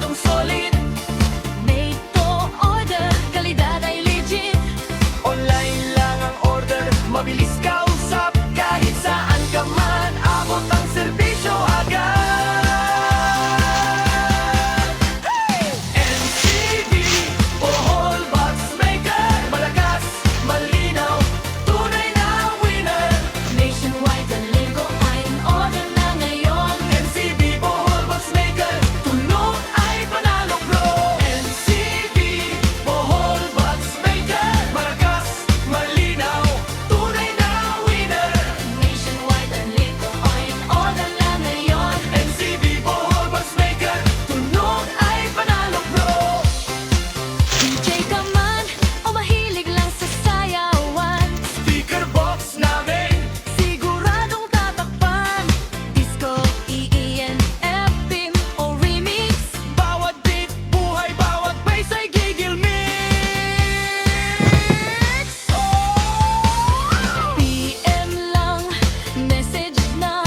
siguradong solid. Made to order, kalidad ay legit. Online lang ang order, mabilis kausap. Kahit saan ka man, abot ang serbisyo agad. MCV, Bohol Box Maker. Malakas, malinaw, tunay na winner. Nationwide ang linggo ay in order na ngayon. MCV, Bohol Box Maker, tunog ay panalo bro. MCV, Bohol Box Maker. Malakas, malinaw, tunay na winner. Nationwide ang linggo ay in order na ngayon. MCV, Bohol Box Maker, tunog ay panalo bro. DJ ka man o mahilig lang sa sayawan, speaker box namin siguradong tatakpan. Disco, EEN, FM o remix, bawat beat, buhay, bawat bass ay gigil mix. PM lang, message na,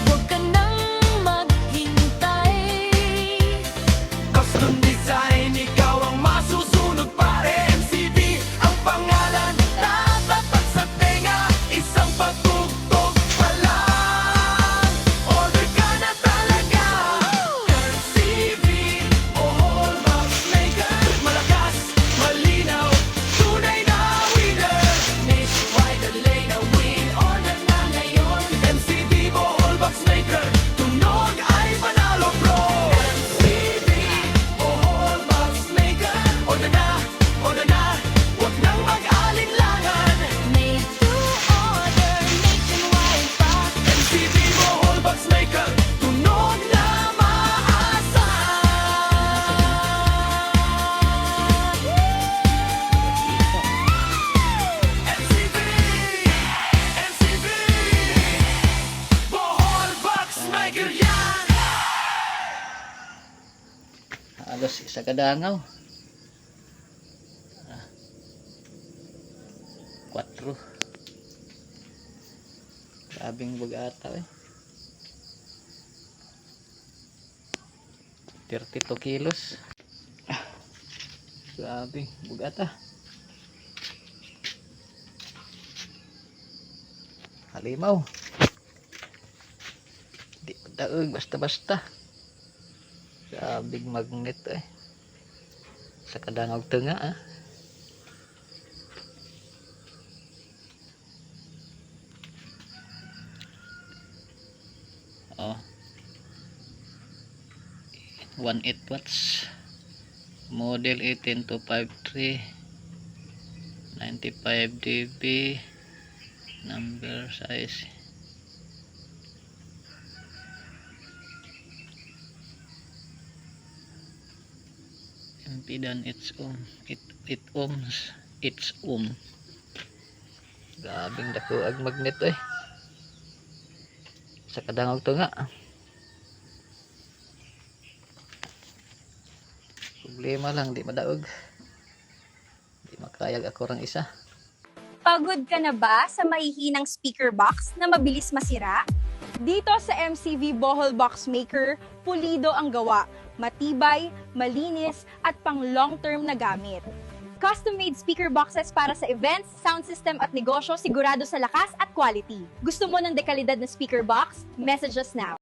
huwag ka nang maghintay. Custom design, ikaw ang masusunod pare. MCV ang pangalan, tatapat sa tenga. Isang patugtog pa lang, order ka na talaga. MCV, Bohol Box Maker. Malakas, malinaw, tunay na winner. Nationwide delay na win, order na ngayon. MCV, Bohol Box Maker, tunog ay panalo bro. MCV, Bohol Box Maker, order na, huwag nang mag-alinlangan. Made to order, nationwide pa. MCV, Bohol Box Maker, tunog na maasahan. MCV, Bohol Box Maker yan. Halos isa kadangaw. 4. Grabing bugata eh. 32 kilos. Grabe, bugata. Halimaw. Di daog basta-basta. Grabing magnet eh. Sa kadangog tunga ah. Oh. 18 watts. Model 18253. 95 dB. Number size. Impedance it ohms. It's ohm. Grabing dako ag magnet eh. Sa kadangog to nga. Problema lang, di madaog. Di makayag ako rang isa. Pagod ka na ba sa mahihinang speaker box na mabilis masira? Dito sa MCV Bohol Box Maker, pulido ang gawa, matibay, malinis, at pang long-term na gamit. Custom-made speaker boxes para sa events, sound system at negosyo sigurado sa lakas at quality. Gusto mo ng dekalidad na speaker box? Message us now.